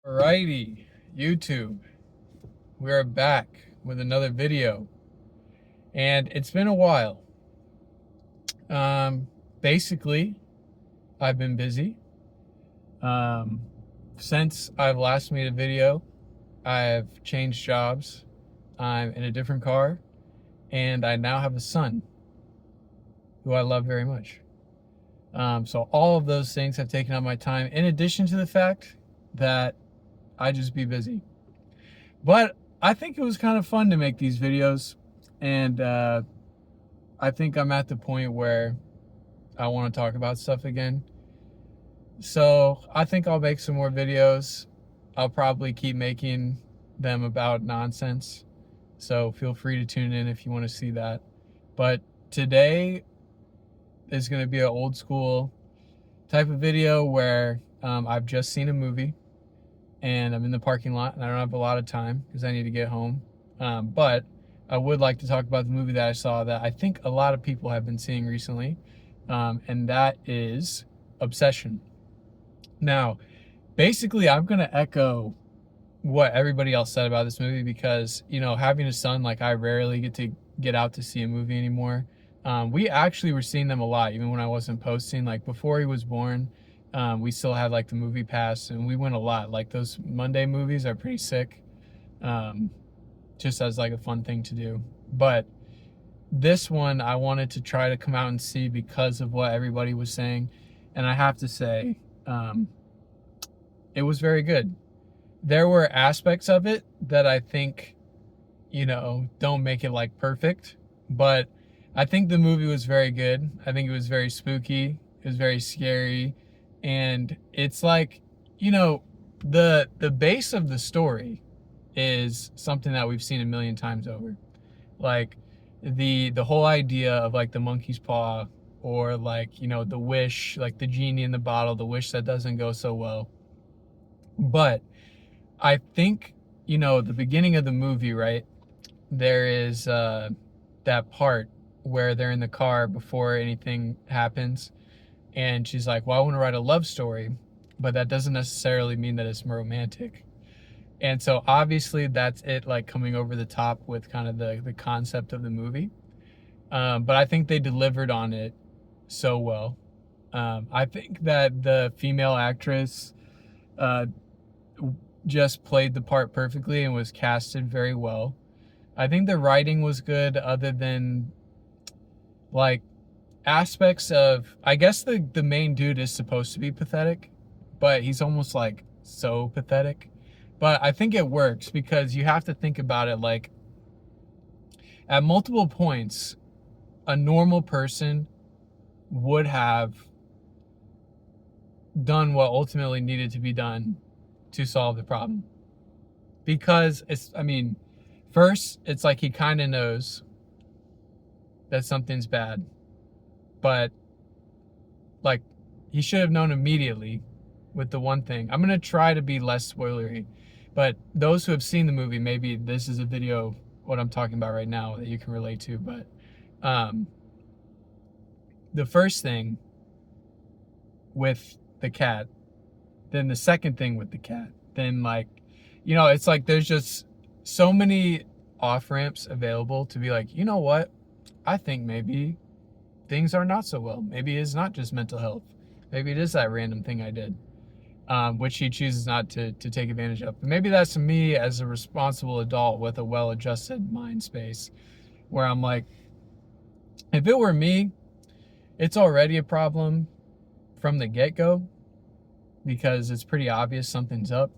Alrighty, YouTube, we are back with another video, and it's been a while. Basically, I've been busy. Um, since I've last made a video, I've changed jobs. I'm in a different car, and I now have a son who I love very much. So all of those things have taken up my time, in addition to the fact that I just be busy. But I think it was kind of fun to make these videos, and I think I'm at the point where I want to talk about stuff again. So I think I'll make some more videos. I'll probably keep making them about nonsense. So feel free to tune in if you want to see that. But today is going to be an old school type of video where I've just seen a movie and I'm in the parking lot and I don't have a lot of time because I need to get home. But I would like to talk about the movie that I saw that I think a lot of people have been seeing recently, and that is Obsession. Now, basically, I'm going to echo what everybody else said about this movie because, having a son, like, I rarely get to get out to see a movie anymore. We actually were seeing them a lot, even when I wasn't posting. Like, before he was born, we still had, like, the movie pass, and we went a lot. Like, those Monday movies are pretty sick, just as, like, a fun thing to do. But this one, I wanted to try to come out and see because of what everybody was saying. And I have to say, it was very good. There were aspects of it that I think, don't make it like perfect, but I think the movie was very good. I think it was very spooky. It was very scary. And it's like, the base of the story is something that we've seen a million times over. Like the whole idea of like the monkey's paw, or like, the wish, like the genie in the bottle, the wish that doesn't go so well. But I think, the beginning of the movie, right? There is that part where they're in the car before anything happens. And she's like, well, I want to write a love story, but that doesn't necessarily mean that it's romantic. And so obviously that's it, like coming over the top with kind of the concept of the movie. But I think they delivered on it so well. I think that the female actress just played the part perfectly and was casted very well. I think the writing was good, other than like aspects of, I guess the main dude is supposed to be pathetic, but he's almost like so pathetic. But I think it works because you have to think about it like at multiple points, a normal person would have done what ultimately needed to be done to solve the problem. Because first, it's like he kind of knows that something's bad, but like he should have known immediately with the one thing. I'm going to try to be less spoilery, but those who have seen the movie, maybe this is a video, what I'm talking about right now, that you can relate to. But the first thing with the cat, then the second thing with the cat, then like, it's like there's just so many off ramps available to be like, you know what? I think maybe things are not so well. Maybe it's not just mental health. Maybe it is that random thing I did, which he chooses not to take advantage of. But maybe that's me as a responsible adult with a well-adjusted mind space, where I'm like, if it were me, it's already a problem from the get-go because it's pretty obvious something's up.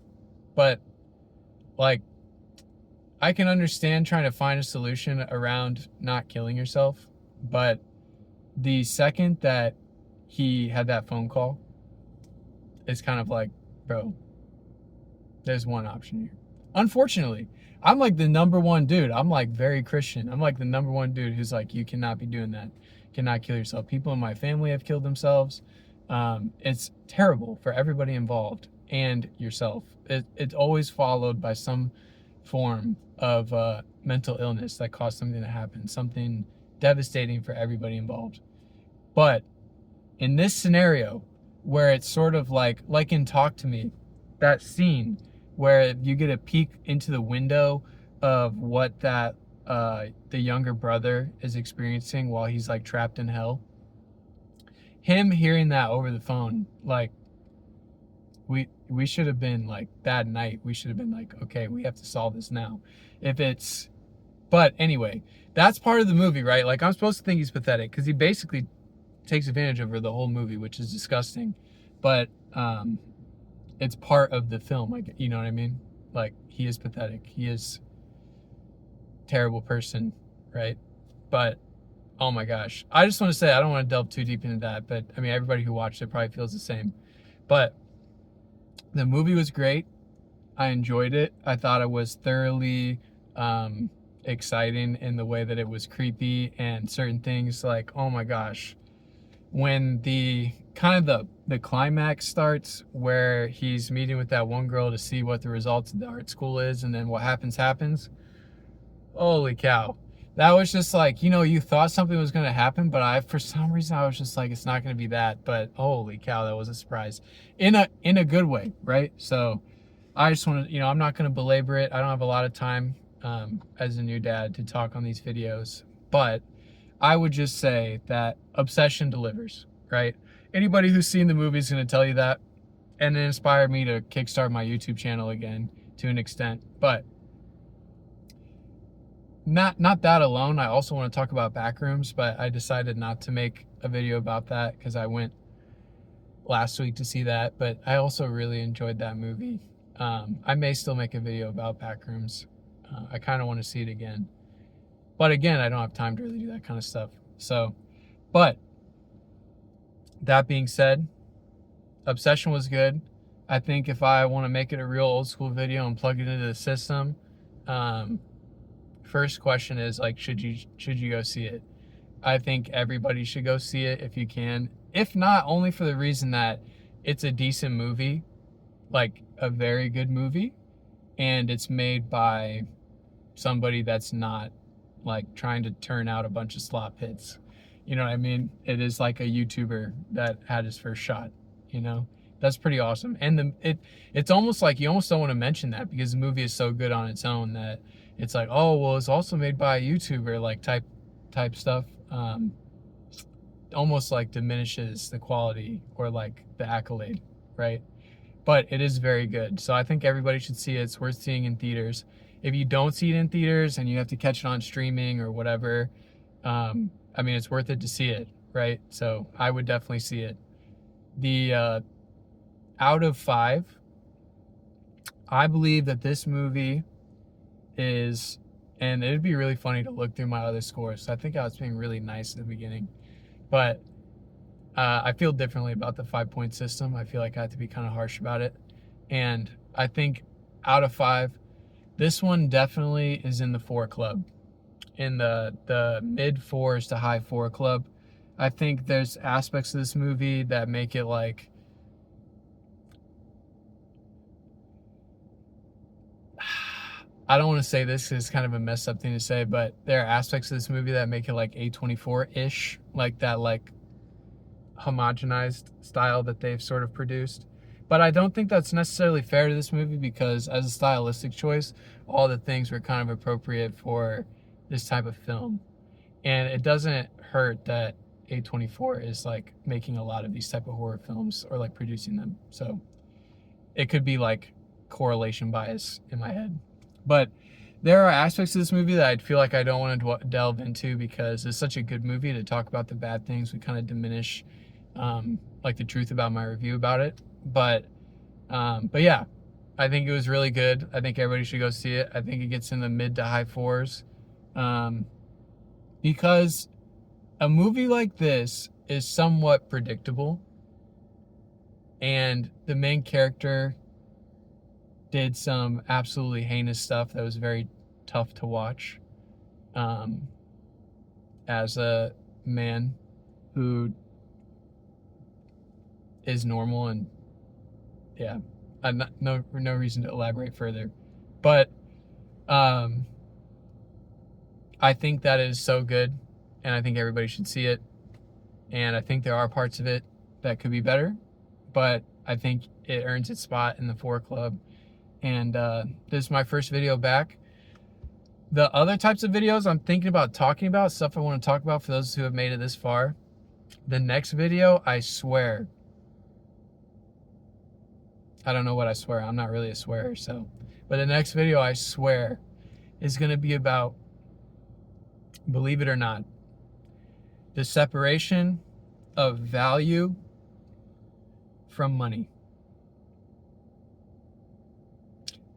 But like, I can understand trying to find a solution around not killing yourself, but the second that he had that phone call, it's kind of like, bro, there's one option here. Unfortunately, I'm like the number one dude. I'm like very Christian. I'm like the number one dude who's like, you cannot be doing that. You cannot kill yourself. People in my family have killed themselves. It's terrible for everybody involved and yourself. It's always followed by some form of mental illness that caused something to happen, something devastating for everybody involved. But in this scenario, where it's sort of like in Talk to Me, that scene where you get a peek into the window of what that the younger brother is experiencing while he's like trapped in hell. Him hearing that over the phone, like we should have been like, that night we should have been like, okay, we have to solve this now. If it's But anyway, that's part of the movie, right? Like, I'm supposed to think he's pathetic because he basically takes advantage of her the whole movie, which is disgusting. But it's part of the film, like, you know what I mean? Like, he is pathetic. He is a terrible person, right? But oh my gosh, I just want to say, I don't want to delve too deep into that, but I mean, everybody who watched it probably feels the same. But the movie was great. I enjoyed it. I thought it was thoroughly exciting in the way that it was creepy, and certain things like, oh my gosh, when the kind of the climax starts, where he's meeting with that one girl to see what the results of the art school is, and then what happens. Holy cow. That was just like, you thought something was going to happen, but for some reason, I was just like, it's not going to be that. But holy cow, that was a surprise in a good way, right? So I just want to, I'm not going to belabor it. I don't have a lot of time as a new dad to talk on these videos, but I would just say that Obsession delivers, right? Anybody who's seen the movie is going to tell you that, and it inspired me to kickstart my YouTube channel again to an extent. But not that alone. I also want to talk about Backrooms, but I decided not to make a video about that because I went last week to see that. But I also really enjoyed that movie. I may still make a video about Backrooms. I kind of want to see it again. But again, I don't have time to really do that kind of stuff. So, but that being said, Obsession was good. I think if I want to make it a real old school video and plug it into the system, first question is like, should you go see it? I think everybody should go see it if you can. If not, only for the reason that it's a decent movie, like a very good movie, and it's made by somebody that's not like trying to turn out a bunch of slop hits. You know what I mean? It is like a YouTuber that had his first shot, That's pretty awesome. And it's almost like you almost don't want to mention that because the movie is so good on its own that it's like, oh, well, it's also made by a YouTuber, like type stuff. Almost like diminishes the quality or like the accolade, right? But it is very good. So I think everybody should see it. It's worth seeing in theaters. If you don't see it in theaters and you have to catch it on streaming or whatever, it's worth it to see it, right? So I would definitely see it. The out of 5, I believe that this movie is, and it'd be really funny to look through my other scores. So I think I was being really nice at the beginning, but I feel differently about the 5-point system. I feel like I have to be kind of harsh about it. And I think out of 5, this one definitely is in the 4 club, in the mid 4s to high 4 club. I think there's aspects of this movie that make it like, I don't want to say this because it's kind of a messed up thing to say, but there are aspects of this movie that make it like A24-ish, like that like homogenized style that they've sort of produced. But I don't think that's necessarily fair to this movie because as a stylistic choice, all the things were kind of appropriate for this type of film. And it doesn't hurt that A24 is like making a lot of these type of horror films or like producing them. So it could be like correlation bias in my head. But there are aspects of this movie that I feel like I don't want to delve into because it's such a good movie to talk about the bad things. We kind of diminish like the truth about my review about it. But yeah, I think it was really good. I think everybody should go see it. I think it gets in the mid to high 4s because a movie like this is somewhat predictable, and the main character did some absolutely heinous stuff that was very tough to watch as a man who is normal. And yeah, no reason to elaborate further, but I think that is so good, and I think everybody should see it. And I think there are parts of it that could be better, but I think it earns its spot in the 4 club. and this is my first video back. The other types of videos I'm thinking about talking about, stuff I want to talk about for those who have made it this far. The next video, I swear, I don't know what I swear. I'm not really a swearer, so. But the next video, I swear, is going to be about, believe it or not, the separation of value from money.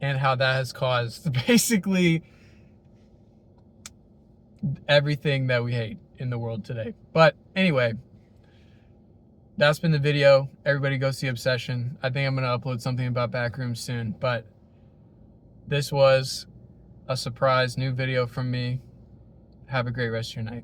And how that has caused basically everything that we hate in the world today. But anyway, that's been the video. Everybody go see Obsession. I think I'm going to upload something about Backrooms soon, but this was a surprise new video from me. Have a great rest of your night.